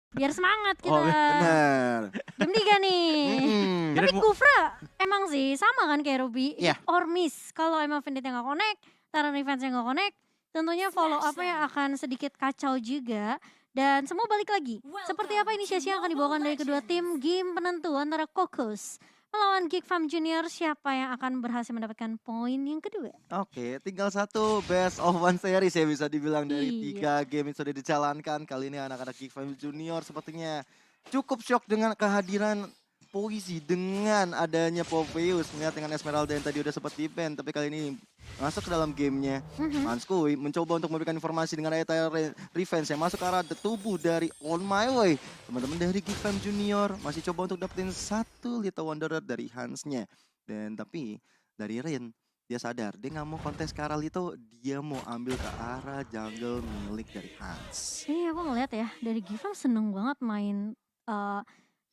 Biar semangat Oh, kita. Bener. Jam 3 nih. Mhm. Tapi Kirain mau Kufra emang sih sama kan kayak Ruby, hit Iya. or miss. Kalau emang Vinted-nya nggak connect, Talon Revenge-nya nggak connect, tentunya follow up-nya akan sedikit kacau juga. Dan semua balik lagi. Seperti apa inisiasi yang akan dibawakan dari kedua tim game penentu antara Kokos melawan Geek Farm Junior, siapa yang akan berhasil mendapatkan poin yang kedua? Oke, tinggal satu best of one series ya bisa dibilang dari Iya. 3 game yang sudah dijalankan. Kali ini anak-anak Geek Fam Junior sepertinya cukup shock dengan kehadiran Poisi dengan adanya Poveus. Melihat dengan Esmeralda yang tadi udah sempat defend, tapi kali ini masuk ke dalam gamenya. Mhm. Manskui mencoba untuk memberikan informasi dengan Aether Revenge yang masuk ke arah tubuh dari On My Way. Teman-teman dari Geek Fam Junior masih coba untuk dapetin satu Little Wanderer dari Hansnya. Dan tapi dari Rin, dia sadar dia nggak mau kontes ke arah itu, dia mau ambil ke arah jungle milik dari Hans. Iya, aku ngeliat ya dari Givam seneng banget main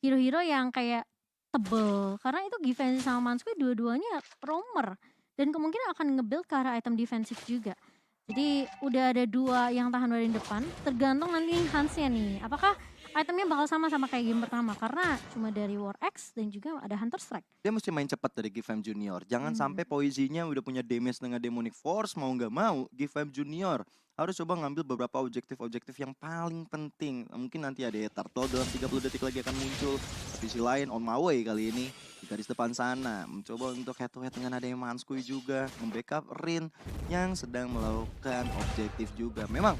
hero-hero yang kayak tebel. Karena itu Givenchy sama Mansquid dua-duanya roamer dan kemungkinan akan nge-build ke arah item defensif juga. Jadi udah ada dua yang tahan dari depan, tergantung nanti Hansnya nih. Apakah itemnya bakal sama kayak game pertama karena cuma dari War X dan juga ada Hunter Strike. Dia mesti main cepat dari Gifam Junior. Jangan Hmm. sampai Poisinya udah punya damage dengan Demonic Force, mau nggak mau Gifam Junior harus coba ngambil beberapa objektif-objektif yang paling penting. Mungkin nanti ada Turtle dalam 30 detik lagi akan muncul. Tapi si lain On My Way kali ini di garis depan sana. Mencoba untuk head to head dengan adanya Manskui juga. Membackup Rin yang sedang melakukan objektif juga. Memang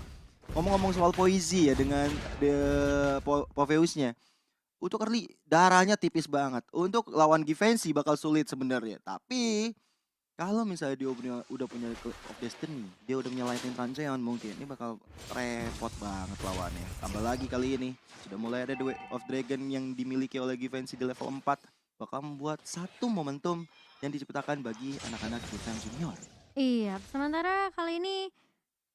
ngomong-ngomong soal Poisi ya dengan Poveusnya. Untuk early darahnya tipis banget. Untuk lawan Givenchy bakal sulit sebenarnya. Tapi kalau misalnya dia udah punya Club of Destiny, dia udah punya Lightning Trancheon mungkin ini bakal repot banget lawannya. Tambah lagi kali ini sudah mulai ada The Way of Dragon yang dimiliki oleh Givenchy di level 4, bakal membuat satu momentum yang diciptakan bagi anak-anak Gifam Junior. Iya, sementara kali ini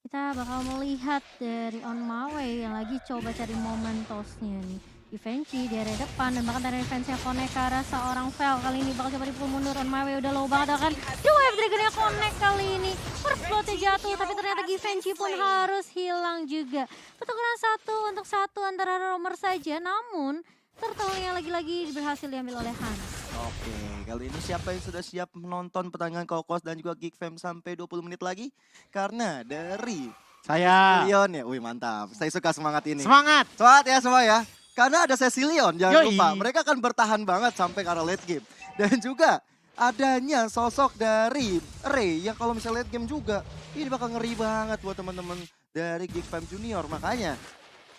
kita bakal melihat dari On My Way yang lagi coba cari momen tossnya nih. Givenchy di area depan dan bahkan dari defense-nya connect ke arah seorang Vel. Kali ini bakal coba dipul mundur. On My Way udah low banget akan The Wave Dragon-nya connect kali ini. First blood-nya jatuh tapi ternyata Givenchy pun harus hilang juga. Pertukaran satu antara roamer saja, namun turtle-nya lagi-lagi berhasil diambil oleh Hans. Oke, kali ini siapa yang sudah siap menonton pertandingan Kokos dan juga Geek Fam sampai 20 menit lagi? Karena dari saya. Cecilion ya, wih mantap. Saya suka semangat ini. Semangat. Semangat ya semua ya. Karena ada Cecilion, jangan Yoi. lupa. Mereka akan bertahan banget sampai ke arah late game. Dan juga adanya sosok dari Ray yang kalau misalnya late game juga, ini bakal ngeri banget buat teman-teman dari Geek Fam Junior. Makanya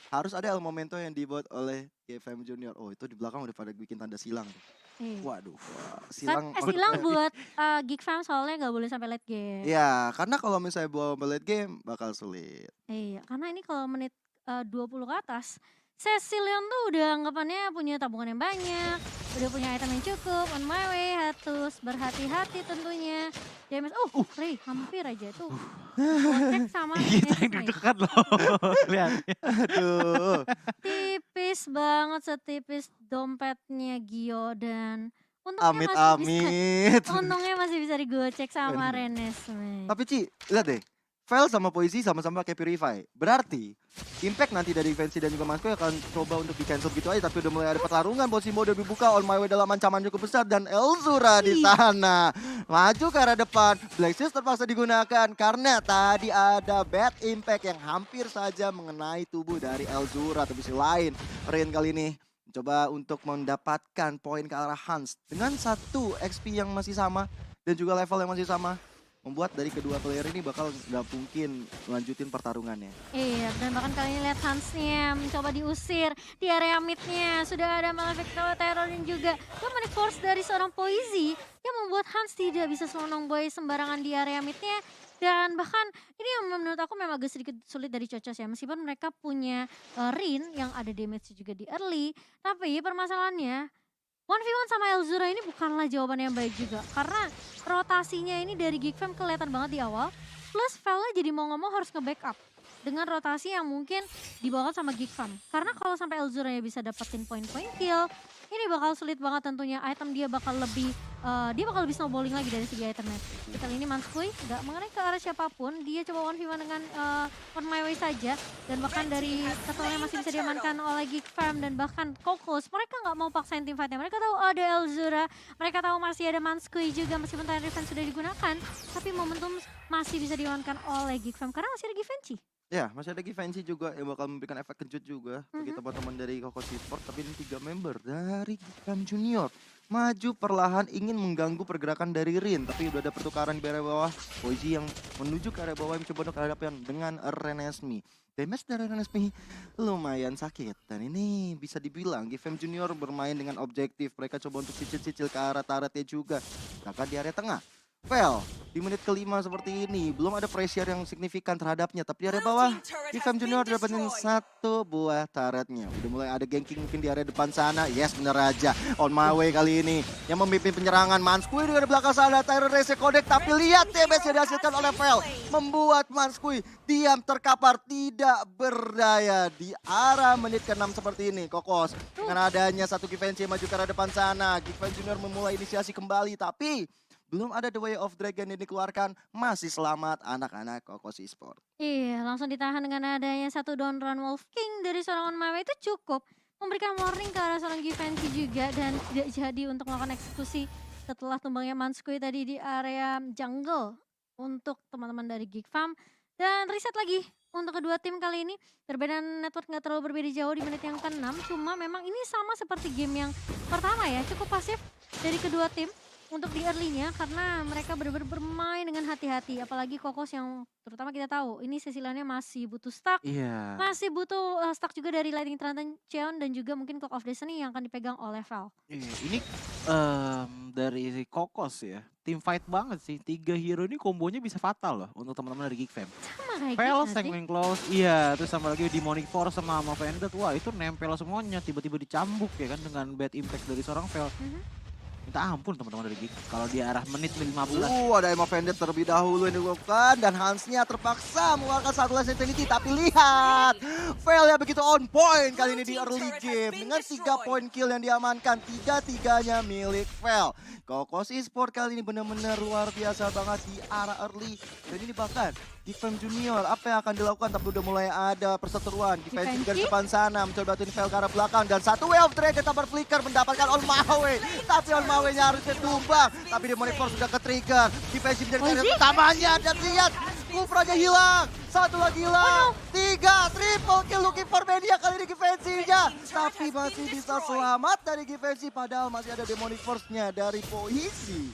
harus ada El Momento yang dibuat oleh Geek Fam Junior. Oh itu di belakang udah pada bikin tanda silang. Iya. Waduh, silang. Silang buat Geek Fam soalnya nggak boleh sampai late game. Ya, karena kalau misalnya bawa late game bakal sulit. Iya, karena ini kalau menit 20 ke atas, Cecilion tuh udah anggapannya punya tabungan yang banyak, udah punya item yang cukup. On My Way harus berhati-hati tentunya. Damage, Ray hampir aja tuh. Gocek sama Kita yang Ray. deg-degan loh. Lihat. Aduh. Tipis banget, setipis dompetnya Gio dan Amit amit. untungnya masih bisa digocek sama Bener. Renesmee. Tapi Ci, lihat deh. Vel sama Poisi sama-sama pakai Purify. Berarti impact nanti dari Fancy dan juga Mansko akan coba untuk di cancel gitu aja. Tapi udah mulai ada pertarungan. Posimo udah dibuka. On My Way dalam ancaman cukup besar. Dan Elzura di sana. Maju ke arah depan. Black Shield terpaksa digunakan. Karena tadi ada bad impact yang hampir saja mengenai tubuh dari Elzura. Tapi si lain, Rin kali ini coba untuk mendapatkan poin ke arah Hans. Dengan satu XP yang masih sama. Dan juga level yang masih sama. Membuat dari kedua player ini bakal nggak mungkin melanjutin pertarungannya. Iya, dan bahkan kali ini lihat Hansnya mencoba diusir di area midnya. Sudah ada Malefic Terror dan juga Demonic Force dari seorang Poisi yang membuat Hans tidak bisa selonong boy sembarangan di area midnya. Dan bahkan ini yang menurut aku memang agak sedikit sulit dari Cocos ya. Meskipun mereka punya Rin yang ada damage juga di early. Tapi permasalahannya 1v1 sama Elzura ini bukanlah jawaban yang baik juga. Karena rotasinya ini dari Geek Fam kelihatan banget di awal. Plus Velnya jadi mau ngomong harus nge-backup. dengan rotasi yang mungkin dibawakan sama Geek Farm. Karena kalau sampai Elzuranya bisa dapetin poin-poin kill, ini bakal sulit banget tentunya. Item dia bakal dia bakal lebih snowballing lagi dari segi itemnya. Kita ini Manskui nggak mengenai ke arah siapapun, dia coba 1v1 dengan On My Way saja. Dan bahkan dari keselnya masih bisa diamankan oleh Geek Farm dan bahkan Kokos. Mereka nggak mau paksain tim fightnya, mereka tahu ada Elzura, mereka tahu masih ada Manskui juga meskipun Tyrant Defense sudah digunakan. Tapi momentum masih bisa diamankan oleh Geek Farm karena masih ada Givenchy. Ya, masih ada Givenchy juga yang bakal memberikan efek kejut juga bagi teman-teman dari Kokos Esports. Tapi ini 3 member dari Gifam Junior maju perlahan ingin mengganggu pergerakan dari Rin. Tapi udah ada pertukaran di area bawah. Poiji yang menuju ke area bawah yang mencoba untuk hadapin dengan Renesmi. Damage dari Renesmi lumayan sakit. Dan ini bisa dibilang Gifam Junior bermain dengan objektif. Mereka coba untuk cicil-cicil ke arah turretnya juga. Bahkan di area tengah. Fail di menit kelima seperti ini belum ada pressure yang signifikan terhadapnya, tapi di area bawah Gifam Junior dapetin 1 buah turretnya. Udah mulai ada ganking mungkin di area depan sana. Yes, bener aja On My Way kali ini yang memimpin penyerangan. Manskui di belakang sana Tyrant Race Codec, tapi lihat damage yang dihasilkan oleh Fail membuat Manskui diam terkapar tidak berdaya di arah menit ke-6 seperti ini. Kokos dengan adanya 1 Givenchy maju ke arah depan sana, Gifam Junior memulai inisiasi kembali, tapi belum ada The Way of Dragon yang dikeluarkan, masih selamat anak-anak Kokos Esports. Iya, langsung ditahan dengan adanya 1 down run Wolf King dari seorang On My Way itu cukup memberikan warning ke arah seorang Givenchy juga dan tidak jadi untuk melakukan eksekusi setelah tumbangnya Manskui tadi di area jungle untuk teman-teman dari Geek Farm. Dan reset lagi untuk kedua tim kali ini. Perbedaan network nggak terlalu berbeda jauh di menit yang ke-6, cuma memang ini sama seperti game yang pertama ya, cukup pasif dari kedua tim untuk di early-nya karena mereka benar-benar bermain dengan hati-hati. Apalagi Kokos yang terutama kita tahu ini sesi lainnya masih butuh stack. Iya. Masih butuh stack juga dari Lightning Transition Cheon dan juga mungkin Cock of Destiny yang akan dipegang oleh Val. Iya, ini dari si Kokos ya. Team fight banget sih. 3 hero ini kombonya bisa fatal loh untuk teman-teman dari Geek Fam. Sama kayak Fail, gitu sih. Sangwing Close, iya. Terus sama lagi Demonic Force sama Vended. Wah itu nempel semuanya. Tiba-tiba dicambuk ya kan dengan bad impact dari seorang Fail. Minta ampun teman-teman dari Geek. Kalau di arah menit 15. Ada Emma Vended terlebih dahulu yang dilakukan dan Hansnya terpaksa mengeluarkan 1 last infinity, tapi lihat Fail ya begitu on point kali ini di early game dengan 3 poin kill yang diamankan, 3-3-nya milik Fail. Kokos Esports kali ini benar-benar luar biasa banget di arah early dan ini bahkan Gifam Junior apa yang akan dilakukan, tapi udah mulai ada perseteruan. Givenchy juga di depan sana mencoba batin Fail ke arah belakang dan 1 wave Dragon Tampar Flicker mendapatkan On My Way, tapi On My Way-nya harusnya tumbang, tapi Demonic Force sudah ke-trigger. Givenchy menjadi target utamanya dan lihat Kufranya hilang, 1 lagi hilang, 3 triple kill looking for media kali ini Givenchy-nya, tapi masih bisa selamat dari Givenchy padahal masih ada Demonic Force-nya dari Poisi.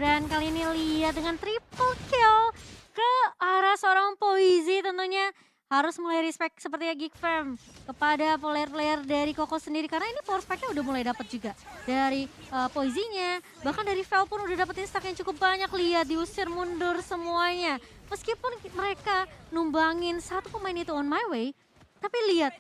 Dan kali ini lihat dengan triple kill ke arah seorang Poisi tentunya harus mulai respect seperti ya Geek Farm kepada player-player dari Koko sendiri karena ini power spike-nya udah mulai dapat juga dari Poisi-nya, bahkan dari Val pun udah dapetin stack yang cukup banyak. Lihat diusir mundur semuanya meskipun mereka numbangin 1 pemain itu On My Way, tapi lihat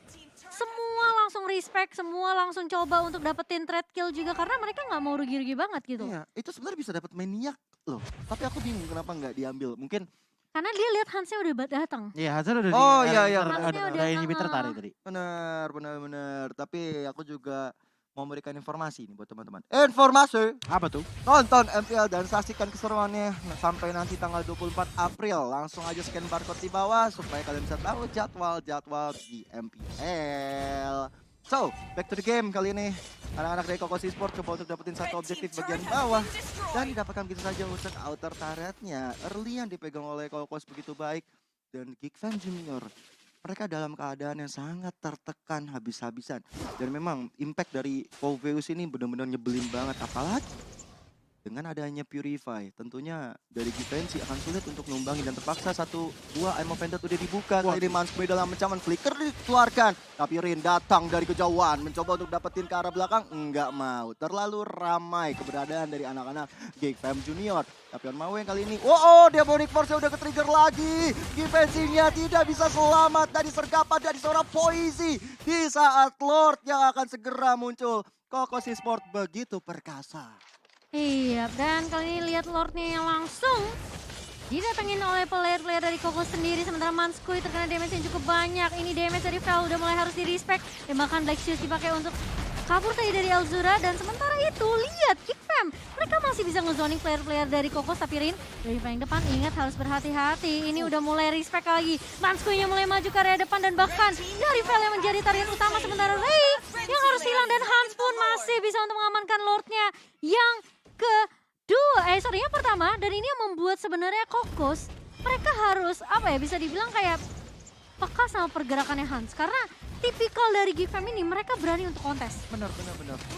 semua langsung respect, semua langsung coba untuk dapetin trade kill juga karena mereka nggak mau rugi-rugi banget gitu. Iya, itu sebenarnya bisa dapat maniak loh, tapi aku bingung kenapa nggak diambil. Mungkin karena dia lihat Hansnya udah datang. Iya, Hazard udah Oh, iya. ada inhibitor tadi tadi. benar. Tapi aku juga mau memberikan informasi nih buat teman-teman. Informasi, Apa tuh? tonton MPL dan saksikan keseruannya sampai nanti tanggal 24 April. Langsung aja scan barcode di bawah supaya kalian bisa tahu jadwal-jadwal di MPL. So, back to the game kali ini. Anak-anak dari Kokos Esports coba untuk dapetin 1 objektif bagian bawah dan didapatkan begitu saja untuk outer turretnya. Early yang dipegang oleh Kokos begitu baik dan Geek Fam Junior. Mereka dalam keadaan yang sangat tertekan habis-habisan. Dan memang impact dari Poveus ini benar-benar nyebelin banget. Apalagi dengan adanya Purify, tentunya dari Givenchy akan sulit untuk numbangi dan terpaksa 1-2 Emma Vended udah dibuka. Kali ini Manskui dalam ancaman flicker dikeluarkan. Tapi Rin datang dari kejauhan mencoba untuk dapetin ke arah belakang, enggak mau. Terlalu ramai keberadaan dari anak-anak Geek Fam Junior. Tapi On My Way kali ini, Demonic Force udah ke-trigger lagi. Givenchy-nya tidak bisa selamat dari sergapan dari seorang Poisi. Di saat Lord yang akan segera muncul, Kokos Esports begitu perkasa. Iya, dan kali ini lihat Lordnya yang langsung Didatengin oleh player-player dari Koko sendiri, sementara Manskui terkena damage yang cukup banyak. Ini damage dari Vel udah mulai harus di-respect, dan bahkan Black Shoes dipakai untuk kabur tadi dari Elzura. Dan sementara itu, lihat Geek Fam, mereka masih bisa ngezoning player-player dari Koko, tapi Rin dari paling depan ingat harus berhati-hati. Ini udah mulai respect lagi, Manskui-nya mulai maju ke area depan, dan bahkan dari Vel yang menjadi target utama, sementara Ray yang harus hilang, dan Hans pun masih bisa untuk mengamankan Lordnya yang yang pertama. Dan ini yang membuat sebenarnya Kokos mereka harus bisa dibilang kayak peka sama pergerakannya Hans, karena tipikal dari Geek Fam ini mereka berani untuk kontes. Benar.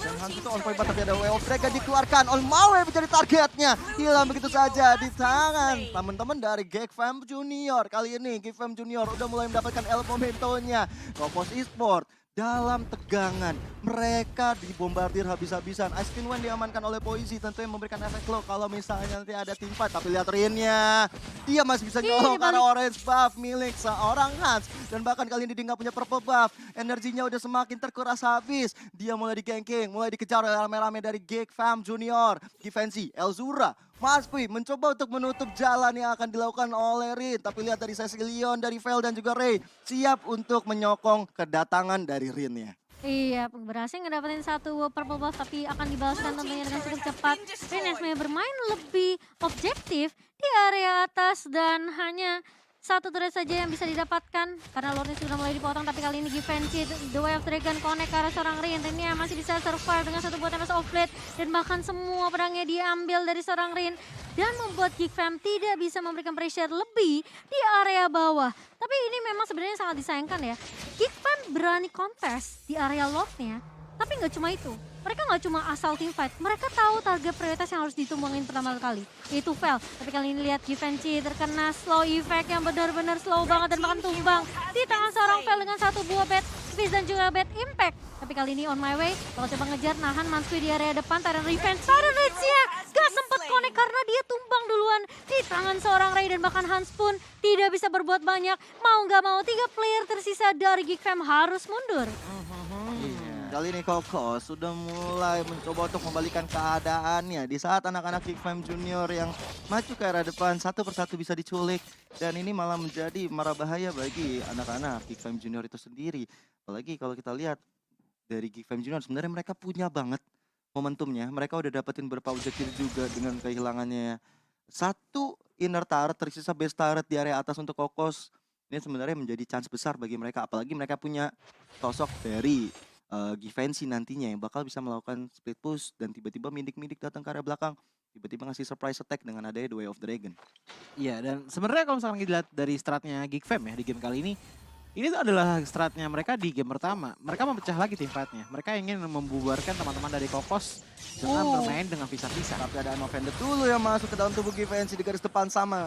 Dan Hans itu on point banget, tapi ada Way of Dragon dikeluarkan. On Maui menjadi targetnya. Hilang begitu saja di tangan teman-teman dari Geek Fam Junior. Kali ini Geek Fam Junior udah mulai mendapatkan El Momentonya. Kokos Esport dalam tegangan, mereka dibombardir habis-habisan. Ice Queen Wen diamankan oleh Poisi, tentunya memberikan efek low kalau misalnya nanti ada team fight. Tapi lihat Rinnya, dia masih bisa nyolong karena orange buff milik seorang Hans. Dan bahkan kali ini dia nggak punya purple buff, energinya udah semakin terkuras habis. Dia mulai di-ganking, mulai dikejar oleh rame-rame dari Geek Fam Junior. Defensi, Elzura, Manskui mencoba untuk menutup jalan yang akan dilakukan oleh Rin. Tapi lihat dari Cecilion, dari Vel dan juga Ray siap untuk menyokong kedatangan dari Rin ya. Iya, berhasil ngedapetin satu purple buff, tapi akan dibalaskan tentunya dengan cukup cepat. Rin yang sebenarnya bermain lebih objektif di area atas, dan hanya satu turret saja yang bisa didapatkan karena Lordnya sudah mulai dipotong. Tapi kali ini Givenchy, The Way of Dragon connect ke arah seorang Rin. Rinnya masih bisa survive dengan satu buah Tempest of Blade, dan bahkan semua pedangnya diambil dari seorang Rin, dan membuat Geek Fam tidak bisa memberikan pressure lebih di area bawah. Tapi ini memang sebenarnya sangat disayangkan ya. Geek Fam berani kontes di area Lordnya, tapi nggak cuma itu. Mereka nggak cuma asal team fight, mereka tahu target prioritas yang harus ditumbangin pertama kali, yaitu Vel. Tapi kali ini lihat Givenchy terkena slow effect yang benar-benar slow banget, dan bahkan tumbang di tangan seorang Vel dengan satu buah bad Fizz dan juga bad impact. Tapi kali ini On My Way, kalau coba ngejar nahan Manskui di area depan, Tyrant Revenge. Tyrant Revenge-nya gak sempet connect karena dia tumbang duluan di tangan seorang Ray, dan bahkan Hans pun tidak bisa berbuat banyak. Mau nggak mau, 3 player tersisa dari Geek Fam harus mundur. Kali ini Koko sudah mulai mencoba untuk membalikan keadaannya di saat anak-anak Geek Fam Junior yang maju ke arah depan satu persatu bisa diculik, dan ini malah menjadi mara bahaya bagi anak-anak Geek Fam Junior itu sendiri. Apalagi kalau kita lihat dari Geek Fam Junior, sebenarnya mereka punya banget momentumnya. Mereka udah dapetin beberapa objektif juga dengan kehilangannya satu inner turret, tersisa base turret di area atas untuk Kokos. Ini sebenarnya menjadi chance besar bagi mereka, apalagi mereka punya sosok dari Givenchy nantinya yang bakal bisa melakukan split push dan tiba-tiba midik-midik datang ke area belakang, tiba-tiba ngasih surprise attack dengan adanya The Way of Dragon. Iya, dan sebenarnya kalau misalkan dilihat dari stratnya Geek Fam ya di game kali ini tuh adalah stratnya mereka di game pertama. Mereka memecah lagi tim fightnya. Mereka ingin membubarkan teman-teman dari Kokos dengan bermain dengan pisah-pisah. Tapi ada Unoffended dulu yang masuk ke dalam tubuh Givenchy di garis depan sana.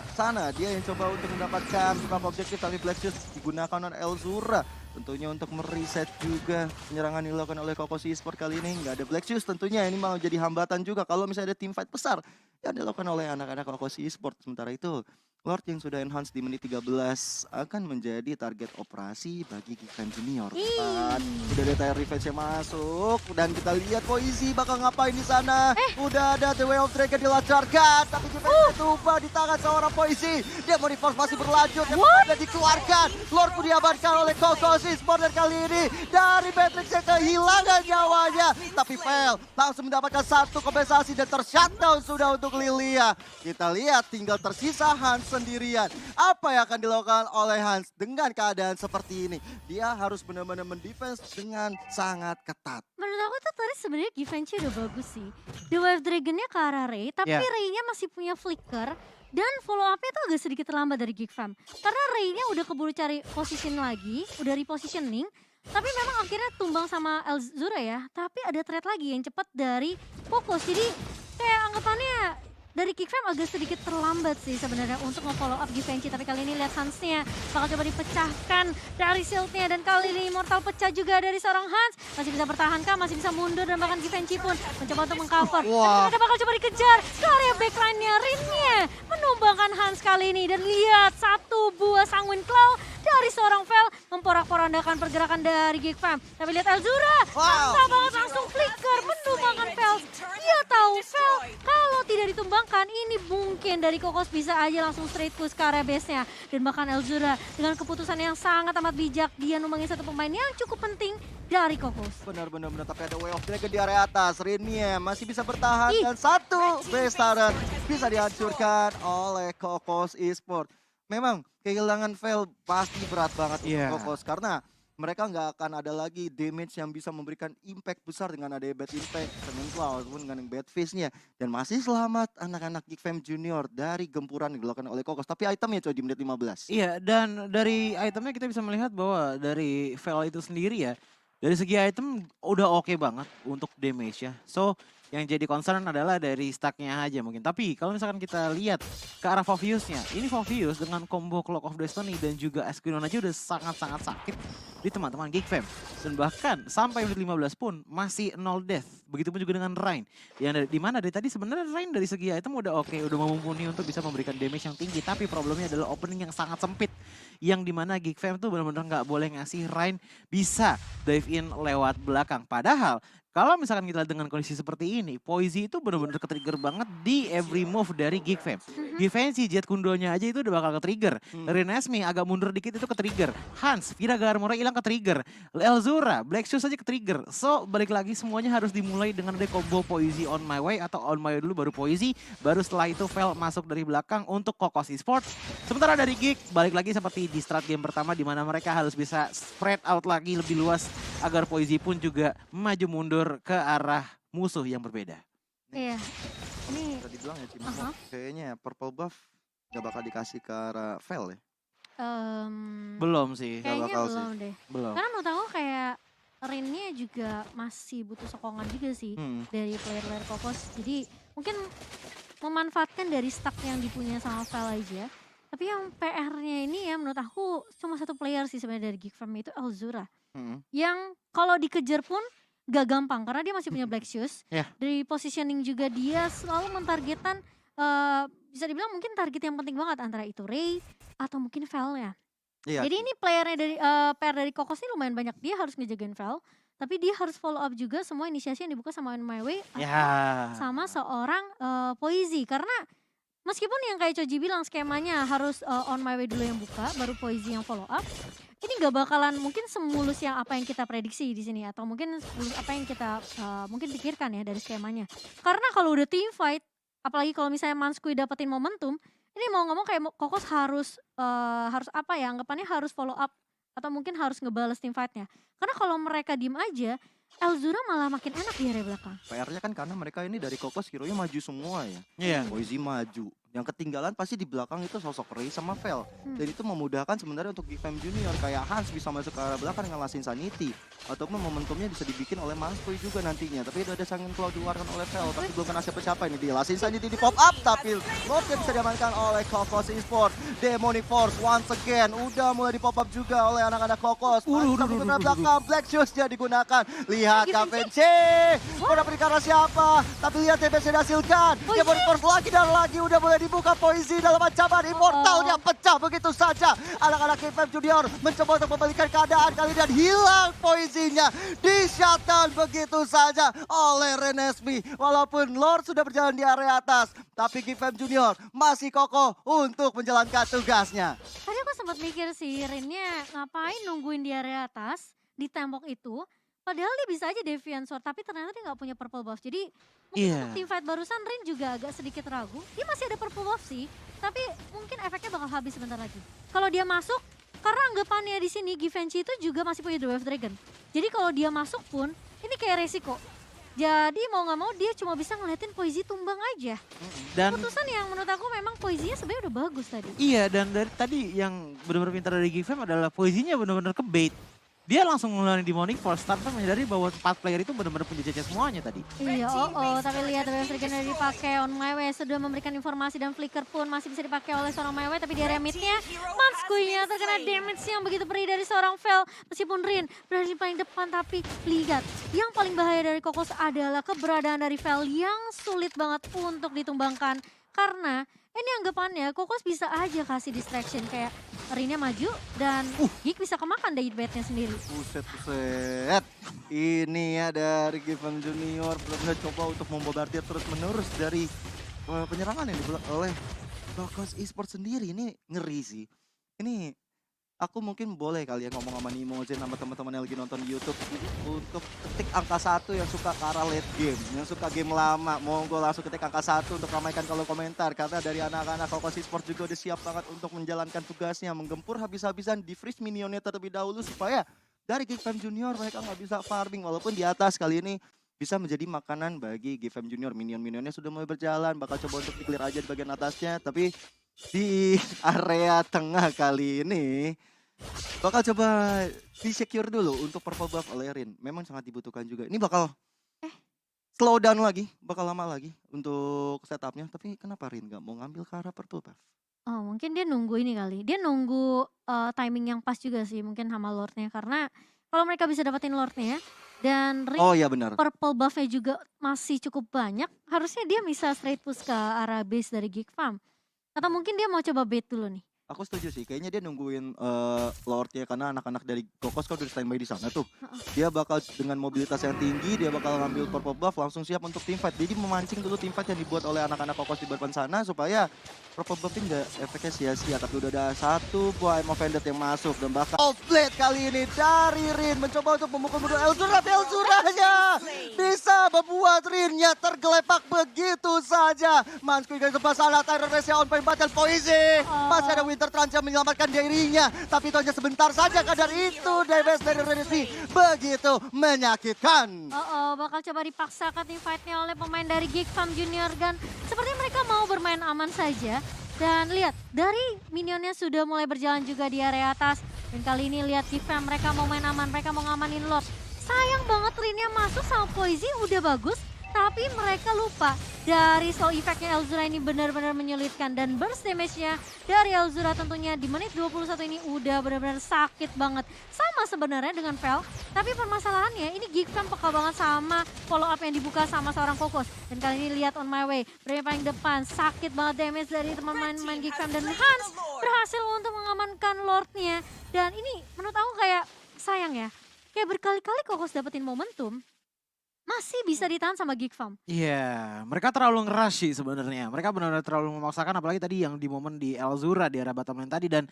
Dia yang coba untuk mendapatkan beberapa objektif, tapi Black Shoes digunakan oleh Elzura. Tentunya untuk mereset juga penyerangan yang dilakukan oleh Kokos Esport kali ini. Nggak ada Black Shoes tentunya, ini mau jadi hambatan juga kalau misalnya ada tim fight besar yang dilakukan oleh anak-anak Kokos Esport. Sementara itu Lord yang sudah enhance di menit 13 akan menjadi target operasi bagi Geek Fam Junior. Udah ada Tyrant Revenge yang masuk, dan kita lihat Poisi bakal ngapain di sana. Udah ada The Way of Dragon dilancarkan, tapi Givenchy tumbang di tangan seorang Poisi. Dia mau reforce masih berlanjut, yang udah dikeluarkan. Lord pun diamankan oleh Kokos Esport, dan kali ini dari Matrix yang kehilangan nyawanya. Tapi Vel langsung mendapatkan satu kompensasi dan tershutdown sudah untuk Lilia. Kita lihat tinggal tersisa Hans sendirian. Apa yang akan dilakukan oleh Hans dengan keadaan seperti ini? Dia harus benar-benar mendefense dengan sangat ketat. Menurut aku tuh tadi sebenarnya Givenchy udah bagus sih. The Wave Dragon-nya ke arah Ray, tapi Ray-nya masih punya flicker. Dan follow up-nya tuh agak sedikit terlambat dari Geek Fam. Karena Ray-nya udah keburu cari position lagi, udah repositioning. Tapi memang akhirnya tumbang sama Elzura ya. Tapi ada threat lagi yang cepat dari Kokos. Jadi kayak anggapannya dari Geek Fam agak sedikit terlambat sih sebenarnya untuk nge-follow up Givenchy. Tapi kali ini lihat Hans-nya bakal coba dipecahkan dari shield-nya, dan kali ini Immortal pecah juga dari seorang Hans. Masih bisa bertahan kah? Masih bisa mundur, dan bahkan Givenchy pun mencoba untuk mengcover. Tapi mereka bakal coba dikejar ke area backline-nya. Rin-nya menumbangkan Hans kali ini, dan lihat satu buah Sanguine Claw dari seorang Vel memporak-porandakan pergerakan dari Geek Fam. Tapi lihat Elzura, mantap banget langsung flicker benar-benar menumbangkan Vel. Dia tahu Vel kalau tidak ditumbangkan ini mungkin dari Kokos bisa aja langsung straight push ke area base-nya. Dan bahkan Elzura dengan keputusan yang sangat amat bijak, dia numbangin satu pemain yang cukup penting dari Kokos. Benar-benar, tapi ada Way of Dragon di area atas. Rinnie masih bisa bertahan Ih. dan satu base turret bisa dihancurkan oleh Kokos Esports. Memang kehilangan Vel pasti berat banget Iya. untuk Kokos karena mereka nggak akan ada lagi damage yang bisa memberikan impact besar dengan ada bad impact Senin Cloud ataupun dengan bad face-nya. Dan masih selamat anak-anak Geek Fam Junior dari gempuran yang dilakukan oleh Kokos. Tapi itemnya coy di menit 15. Iya, dan dari itemnya kita bisa melihat bahwa dari Vel itu sendiri ya, dari segi item udah oke banget untuk damage ya. So, yang jadi concern adalah dari stacknya aja mungkin. Tapi kalau misalkan kita lihat ke arah Fovius-nya, ini Fovius dengan combo Clock of Destiny dan juga Esquinon aja udah sangat-sangat sakit di teman-teman Geek Fam. Dan bahkan sampai menit 15 pun masih 0 death. Begitupun juga dengan Rein. Yang dimana dari tadi sebenarnya Rein dari segi item udah oke, udah mumpuni untuk bisa memberikan damage yang tinggi. Tapi problemnya adalah opening yang sangat sempit. Yang dimana Geek Fam tuh benar-benar nggak boleh ngasih Rein bisa dive in lewat belakang. Padahal kalau misalkan kita lihat dengan kondisi seperti ini, Poisey itu benar-benar ke-trigger banget di every move dari Geek Fam. Defensi Jet Kundonya aja itu udah bakal ke-trigger. Renesmee agak mundur dikit itu ke-trigger. Hans, Vira Garmora hilang ke-trigger. Elzura, Black Shoes aja ke-trigger. So, balik lagi semuanya harus dimulai dengan ada combo Poisey on my way atau on my way dulu baru Poisey. Baru setelah itu Vel masuk dari belakang untuk Kokos Esports. Sementara dari Geek, balik lagi seperti di strat game pertama di mana mereka harus bisa spread out lagi lebih luas agar Poisey pun juga maju mundur ke arah musuh yang berbeda. Iya. Ini Tadi bilang ya Cimo, Aha. kayaknya purple buff gak bakal dikasih ke arah Vel ya. Belum sih, kayaknya bakal sih. belum deh. belum. Karena menurut aku kayak Rinnya juga masih butuh sokongan juga sih dari player-player Kokos. Jadi mungkin memanfaatkan dari stack yang dipunya sama Vel aja. Tapi yang PR-nya ini ya menurut aku cuma satu player sih sebenarnya dari Geek Fam itu Elzura. Yang kalau dikejar pun gak gampang karena dia masih punya Black Shoes. Ya. Dari positioning juga dia selalu mentargetkan bisa dibilang mungkin target yang penting banget antara itu Ray atau mungkin Vel-nya. Iya. Jadi ini playernya dari PR dari Kokos ini lumayan banyak. Dia harus ngejagain Vel, tapi dia harus follow up juga semua inisiasi yang dibuka sama On My Way atau Ya. sama seorang Poisey. Karena meskipun yang kayak Choji bilang skemanya harus On My Way dulu yang buka, baru Poisey yang follow up. Ini gak bakalan mungkin semulus yang apa yang kita prediksi di sini atau mungkin semulus apa yang kita mungkin pikirkan ya dari skemanya. Karena kalau udah team fight, apalagi kalau misalnya Manskui dapetin momentum, ini mau ngomong kayak Kokos harus apa ya, anggapannya harus follow up atau mungkin harus ngebales team fight-nya. Karena kalau mereka diem aja, Elzura malah makin enak di area belakang. PR-nya kan karena mereka ini dari Kokos hero-nya maju semua ya. Iya. Poisey maju. Yang ketinggalan pasti di belakang itu sosok Ray sama Vel. Dan itu memudahkan sebenarnya untuk Geek Fam Junior. Kayak Hans bisa masuk ke arah belakang ngalasin Sanity. Ataupun momentumnya bisa dibikin oleh Manskui juga nantinya. Tapi itu ada Senin Cloud dikeluarkan oleh Vel. Tapi belum kena siapa-siapa ini. Dia Sanity di pop up. Tapi Lordnya bisa diamankan oleh Kokos Esports. Demonic Force once again. Udah mulai di pop up juga oleh anak-anak Kokos. Tapi kena belakang. Black Shoes-nya digunakan. Lihat Kavenci. Mau dapat ke arah siapa? Tapi lihat DPC dihasilkan. Demonic Force lagi dan lagi. Udah mulai dibuka Poisey dalam ancaman Immortalnya pecah begitu saja. Anak-anak Geek Fam Junior mencoba untuk membalikan keadaan kali dan hilang Poisey-nya. Di shutdown begitu saja oleh Renesmee. Walaupun Lord sudah berjalan di area atas, tapi Geek Fam Junior masih kokoh untuk menjalankan tugasnya. Tadi aku sempat mikir sih Rinnya ngapain nungguin di area atas di tembok itu. Padahal dia bisa aja Deviant Sword, tapi ternyata dia gak punya purple buff. Jadi mungkin Iya. untuk team fight barusan Rin juga agak sedikit ragu. Dia masih ada purple buff sih, tapi mungkin efeknya bakal habis sebentar lagi. Kalau dia masuk, karena anggapannya di sini Givenchy itu juga masih punya The Wave Dragon. Jadi kalau dia masuk pun, ini kayak resiko. Jadi mau gak mau dia cuma bisa ngeliatin Poisey tumbang aja. Dan Keputusan yang menurut aku memang Poisey-nya sebenarnya udah bagus tadi. iya, dan dari tadi yang benar-benar pintar dari Geek Fam adalah Poisey-nya benar-benar ke bait. Dia langsung ngeluarin Demonic Force tanpa menyadari bahwa 4 player itu benar-benar punya CC semuanya tadi. Iya, tapi lihat Wave Dragon udah dipakai On My Way sudah memberikan informasi dan Flicker pun masih bisa dipakai oleh seorang My Way, tapi di area mid-nya Manskui-nya terkena damage yang begitu perih dari seorang Vel. Meskipun Rin berada di paling depan, tapi lihat yang paling bahaya dari Kokos adalah keberadaan dari Vel yang sulit banget untuk ditumbangkan. Karena ini anggapannya Kokos bisa aja kasih distraction kayak Rinnya maju dan Geek bisa kemakan dari bednya sendiri. Buset. Ini ya dari Gifam Junior benar-benar coba untuk membombardir terus-menerus dari penyerangan yang dibuat oleh Kokos Esports sendiri. Ini ngeri sih. Ini aku mungkin boleh kali ya ngomong sama Nimozen sama teman-teman yang lagi nonton di YouTube untuk ketik angka 1 yang suka ke arah late game, yang suka game lama. Monggo langsung ketik angka 1 untuk ramaikan kolom komentar karena dari anak-anak Kokos Esports juga udah siap banget untuk menjalankan tugasnya, menggempur habis-habisan di freeze minionnya terlebih dahulu supaya dari Gifam Junior mereka nggak bisa farming walaupun di atas kali ini bisa menjadi makanan bagi Gifam Junior. Minion-minionnya sudah mulai berjalan, bakal coba untuk di-clear aja di bagian atasnya, tapi di area tengah kali ini bakal coba di-secure dulu untuk purple buff oleh Rin. Memang sangat dibutuhkan juga. Ini bakal slow down lagi, bakal lama lagi untuk setupnya. Tapi kenapa Rin gak mau ngambil ke arah purple buff? Oh, mungkin dia nunggu ini kali. Dia nunggu timing yang pas juga sih mungkin sama Lordnya. Karena kalau mereka bisa dapetin Lordnya dan Ring Oh iya benar. purple buff-nya juga masih cukup banyak, harusnya dia bisa straight push ke arah base dari Geek Farm. Atau mungkin dia mau coba bait dulu nih. Aku setuju sih, kayaknya dia nungguin Lordnya karena anak-anak dari Kokos kan udah standby di sana tuh. Dia bakal dengan mobilitas yang tinggi, dia bakal ngambil purple buff langsung siap untuk teamfight. Jadi memancing dulu teamfight yang dibuat oleh anak-anak Kokos di depan sana supaya purple buff ini nggak efeknya sia-sia. Tapi udah ada satu buah Emo Vended yang masuk dan bahkan outlet kali ini dari Rin mencoba untuk memukul mundur Elzura. Elzuranya bisa membuat Rinnya tergelepak begitu saja. Manskuy dari sebelah sana, Tyler Resia on point battle Poise. Masih ada Winter Trance yang menyelamatkan dirinya. Tapi itu hanya sebentar saja kadar itu damage dari Renesi begitu menyakitkan. Bakal coba dipaksakan tim fight-nya oleh pemain dari Geek Farm Junior dan sepertinya mereka mau bermain aman saja. Dan lihat, dari minionnya sudah mulai berjalan juga di area atas. Dan kali ini lihat Geek Farm, mereka mau main aman, mereka mau ngamanin Lord. Sayang banget Rinnya masuk sama Poison udah bagus. Tapi mereka lupa dari slow effect-nya Elzura ini benar-benar menyulitkan. Dan burst damage-nya dari Elzura tentunya di menit 21 ini udah benar-benar sakit banget. Sama sebenarnya dengan Vel, tapi permasalahannya ini Geek Farm peka banget sama follow up yang dibuka sama seorang Kokos. Dan kali ini lihat on my way, berada paling depan, sakit banget damage dari teman-teman Geek Farm. Dan Hans berhasil untuk mengamankan Lord-nya. Dan ini menurut aku kayak sayang ya, kayak berkali-kali Kokos dapetin momentum. Masih bisa ditahan sama Geek Farm. Iya, mereka terlalu ngerush sih sebenarnya. Mereka benar-benar terlalu memaksakan, apalagi tadi yang di momen di Elzura di area bottom lane tadi. Dan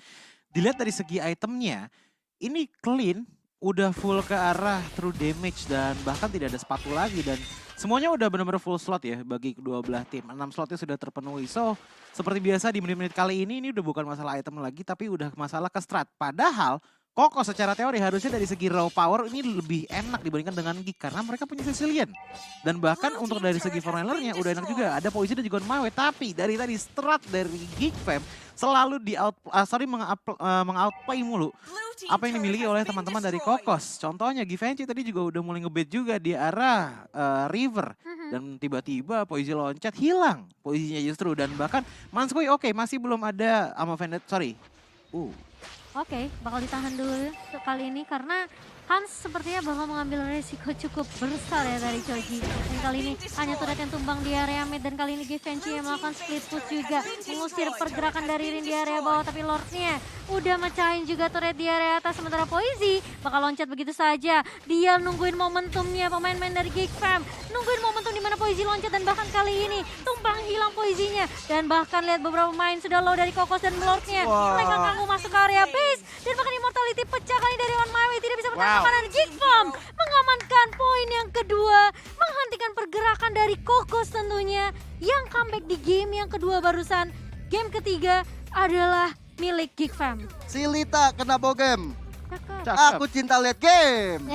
dilihat dari segi itemnya, ini clean, udah full ke arah true damage dan bahkan tidak ada sepatu lagi. Dan semuanya udah benar-benar full slot ya bagi kedua belah tim. 6 slotnya sudah terpenuhi. So, seperti biasa di menit-menit kali ini udah bukan masalah item lagi, tapi udah masalah ke strat. Padahal Kokos secara teori harusnya dari segi raw power ini lebih enak dibandingkan dengan Geek karena mereka punya Sicilian. Dan bahkan untuk dari segi foreignernya udah enak juga. Ada Poison dan juga Mawe. Tapi dari tadi strat dari Geek Fam selalu meng-outplay mulu apa yang dimiliki oleh teman-teman dari Kokos. Contohnya Givenchy tadi juga udah mulai ngebait juga di arah River. Dan tiba-tiba Poison loncat hilang posisinya justru. Dan bahkan Manskuy oke, masih belum ada Amo Vended, sorry. Oke, bakal ditahan dulu kali ini karena Hans sepertinya bakal mengambil resiko cukup besar ya dari Choji. Dan kali ini hanya turret yang tumbang di area mid dan kali ini Givenchy yang melakukan split push juga. Mengusir pergerakan dari Rin di area bawah tapi Lordnya udah mecahin juga turret di area atas. Sementara Poise bakal loncat begitu saja. Dia nungguin momentumnya pemain-pemain dari Geek Fam. Nungguin momentum di mana Poise loncat dan bahkan kali ini tumpang hilang Poise-nya. Dan bahkan lihat beberapa pemain sudah low dari Kokos dan Lordnya. Mereka kaku masuk ke area base. Dan bahkan Immortality pecah kali dari On My Way. Tidak bisa bertahan. Dan Geek Farm mengamankan poin yang kedua, menghentikan pergerakan dari Kokos tentunya yang comeback di game yang kedua barusan. Game ketiga adalah milik Geek Farm. Si Lita kena bogem. Cakep. Aku cinta lihat game.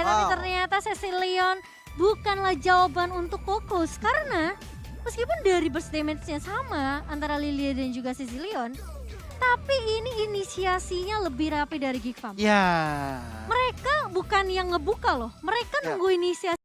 Tapi ternyata Cecilion bukanlah jawaban untuk Kokos karena meskipun dari burst damage-nya sama antara Lilia dan juga Cecilion, tapi ini inisiasinya lebih rapi dari Geek Farm. Ya. Mereka bukan yang ngebuka loh, mereka nunggu inisiasi.